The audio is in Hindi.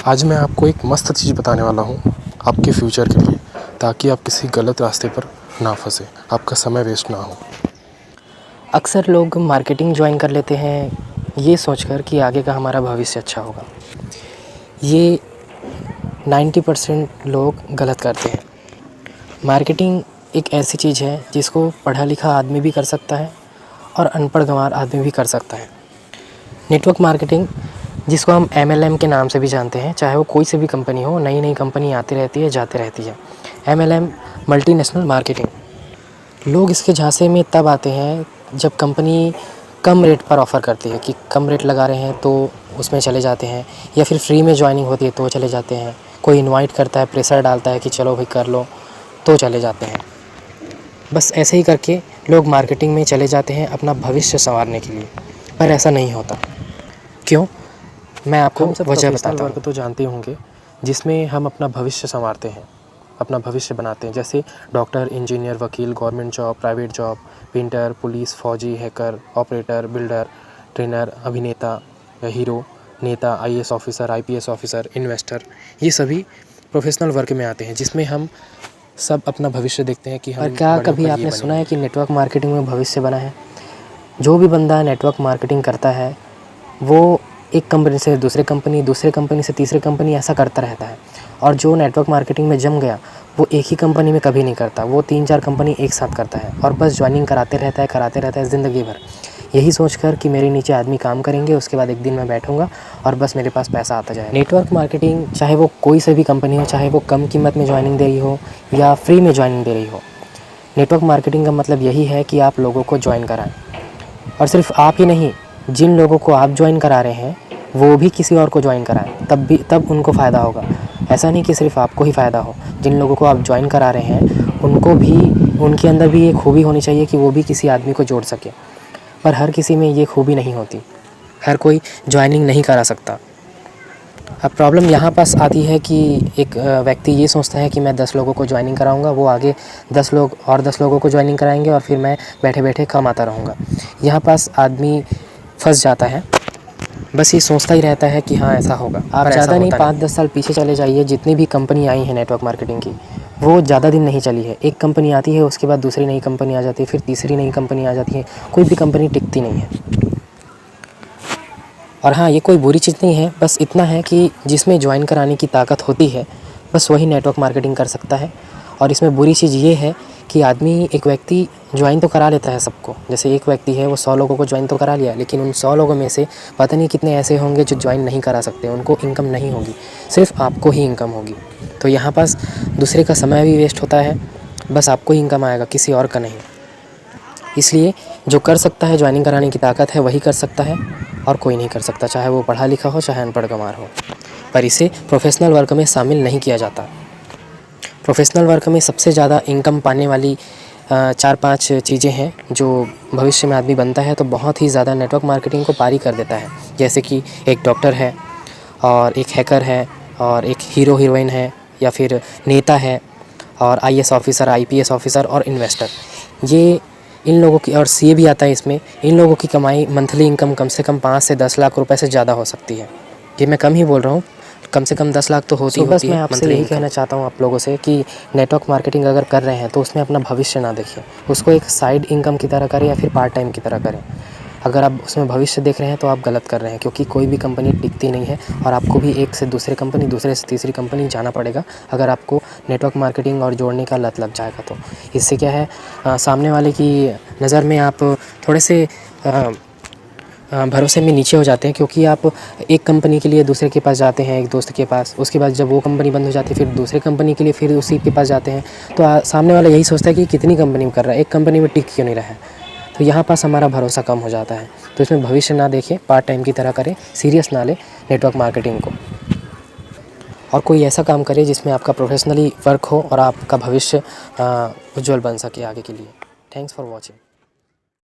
आज मैं आपको एक मस्त चीज़ बताने वाला हूँ आपके फ्यूचर के लिए, ताकि आप किसी गलत रास्ते पर ना फंसे, आपका समय वेस्ट ना हो। अक्सर लोग मार्केटिंग ज्वाइन कर लेते हैं ये सोचकर कि आगे का हमारा भविष्य अच्छा होगा। ये 90% लोग गलत करते हैं। मार्केटिंग एक ऐसी चीज़ है जिसको पढ़ा लिखा आदमी भी कर सकता है और अनपढ़ गंवार आदमी भी कर सकता है। नेटवर्क मार्केटिंग, जिसको हम MLM के नाम से भी जानते हैं, चाहे वो कोई सी भी कंपनी हो, नई नई कंपनी आती रहती है, जाती रहती है। MLM multinational marketing. लोग इसके झांसे में तब आते हैं जब कंपनी कम रेट पर ऑफ़र करती है कि कम रेट लगा रहे हैं तो उसमें चले जाते हैं, या फिर फ्री में ज्वाइनिंग होती है तो चले जाते हैं। कोई इनवाइट करता है, प्रेशर डालता है कि चलो भाई कर लो, तो चले जाते हैं। बस ऐसे ही करके लोग मार्केटिंग में चले जाते हैं अपना भविष्य संवारने के लिए, पर ऐसा नहीं होता। क्यों? मैं आपको वजह बताता हूँ। तो जानते होंगे जिसमें हम अपना भविष्य संवारते हैं, अपना भविष्य बनाते हैं, जैसे डॉक्टर, इंजीनियर, वकील, government job, private job, painter, police, फौजी, हैकर, ऑपरेटर, बिल्डर, ट्रेनर, अभिनेता या हीरो, नेता, IAS officer, IPS officer, investor. ये सभी प्रोफेशनल वर्क में आते हैं जिसमें हम सब अपना भविष्य देखते हैं कि हम और क्या कभी आपने सुना है कि नेटवर्क मार्केटिंग में भविष्य बना है? जो भी बंदा नेटवर्क मार्केटिंग करता है वो एक कंपनी से दूसरे कंपनी से तीसरे कंपनी ऐसा करता रहता है। और जो नेटवर्क मार्केटिंग में जम गया वो एक ही कंपनी में कभी नहीं करता, वो 3-4 कंपनी एक साथ करता है और बस ज्वाइनिंग कराते रहता है ज़िंदगी भर, यही सोचकर कि मेरे नीचे आदमी काम करेंगे, उसके बाद एक दिन मैं बैठूंगा और बस मेरे पास पैसा आता जाएगा। नेटवर्क मार्केटिंग चाहे वो कोई सी भी कंपनी हो, चाहे वो कम कीमत में ज्वाइनिंग दे रही हो या फ्री में ज्वाइनिंग दे रही हो, नेटवर्क मार्केटिंग का मतलब यही है कि आप लोगों को ज्वाइन कराएं। और सिर्फ आप ही नहीं, जिन लोगों को आप ज्वाइन करा रहे हैं वो भी किसी और को ज्वाइन कराएं, तब उनको फ़ायदा होगा। ऐसा नहीं कि सिर्फ आपको ही फ़ायदा हो, जिन लोगों को आप ज्वाइन करा रहे हैं उनको भी, उनके अंदर भी ये खूबी होनी चाहिए कि वो भी किसी आदमी को जोड़ सके। पर हर किसी में ये खूबी नहीं होती, हर कोई ज्वाइनिंग नहीं करा सकता। अब प्रॉब्लम यहाँ पास आती है कि एक व्यक्ति ये सोचता है कि मैं 10 लोगों को ज्वाइनिंग कराऊंगा, वो आगे 10 लोग और 10 लोगों को ज्वाइनिंग कराएंगे और फिर मैं बैठे बैठे कमाता रहूँगा। यहाँ पास आदमी फंस जाता है, बस ये सोचता ही रहता है कि हाँ ऐसा होगा। आप ज़्यादा नहीं 5-10 साल पीछे चले जाइए, जितनी भी कंपनी आई हैं नेटवर्क मार्केटिंग की, वो ज़्यादा दिन नहीं चली है। एक कंपनी आती है, उसके बाद दूसरी नई कंपनी आ जाती है, फिर तीसरी नई कंपनी आ जाती है, कोई भी कंपनी टिकती नहीं है। और हाँ, ये कोई बुरी चीज़ नहीं है, बस इतना है कि जिसमें ज्वाइन कराने की ताकत होती है बस वही नेटवर्क मार्केटिंग कर सकता है। और इसमें बुरी चीज़ ये है कि एक व्यक्ति ज्वाइन तो करा लेता है सबको, जैसे एक व्यक्ति है वो 100 लोगों को ज्वाइन तो करा लिया, लेकिन उन 100 लोगों में से पता नहीं कितने ऐसे होंगे जो ज्वाइन नहीं करा सकते, उनको इनकम नहीं होगी, सिर्फ आपको ही इनकम होगी। तो यहाँ पास दूसरे का समय भी वेस्ट होता है, बस आपको ही इनकम आएगा, किसी और का नहीं। इसलिए जो कर सकता है, ज्वाइनिंग कराने की ताकत है, वही कर सकता है और कोई नहीं कर सकता, चाहे वो पढ़ा लिखा हो चाहे अनपढ़ गंवार हो। पर इसे प्रोफेशनल वर्क में शामिल नहीं किया जाता। प्रोफेशनल वर्क में सबसे ज़्यादा इनकम पाने वाली 4-5 चीज़ें हैं जो भविष्य में आदमी बनता है तो बहुत ही ज़्यादा नेटवर्क मार्केटिंग को पारी कर देता है। जैसे कि एक डॉक्टर है और एक हैकर है और एक हीरो हीरोइन है या फिर नेता है और IAS ऑफिसर, IPS ऑफिसर और इन्वेस्टर। ये इन लोगों की, और CA भी आता है इसमें, इन लोगों की कमाई मंथली इनकम कम से कम 5 से 10 लाख रुपए से ज़्यादा हो सकती है। ये मैं कम ही बोल रहा हूँ, कम से कम 10 लाख तो होती है। बस मैं आपसे यही कहना चाहता हूँ आप लोगों से कि नेटवर्क मार्केटिंग अगर कर रहे हैं तो उसमें अपना भविष्य ना देखिए, उसको एक साइड इनकम की तरह करें या फिर पार्ट टाइम की तरह करें। अगर आप उसमें भविष्य देख रहे हैं तो आप गलत कर रहे हैं, क्योंकि कोई भी कंपनी टिकती नहीं है और आपको भी एक से दूसरे कंपनी, दूसरे से तीसरी कंपनी जाना पड़ेगा अगर आपको नेटवर्क मार्केटिंग और जोड़ने का लत लग जाएगा। तो इससे क्या है, सामने वाले की नज़र में आप थोड़े से भरोसे में नीचे हो जाते हैं, क्योंकि आप एक कंपनी के लिए दूसरे के पास जाते हैं, एक दोस्त के पास, उसके बाद जब वो कंपनी बंद हो जाती है फिर दूसरे कंपनी के लिए फिर उसी के पास जाते हैं। तो सामने वाला यही सोचता है कि कितनी कंपनी में कर रहा है, एक कंपनी में टिक क्यों नहीं रहा है। तो यहाँ पास हमारा भरोसा कम हो जाता है। तो इसमें भविष्य ना देखें, पार्ट टाइम की तरह करें, सीरियस ना लें नेटवर्क मार्केटिंग को, और कोई ऐसा काम करें जिसमें आपका प्रोफेशनली वर्क हो और आपका भविष्य उज्ज्वल बन सके आगे के लिए। Thanks for watching.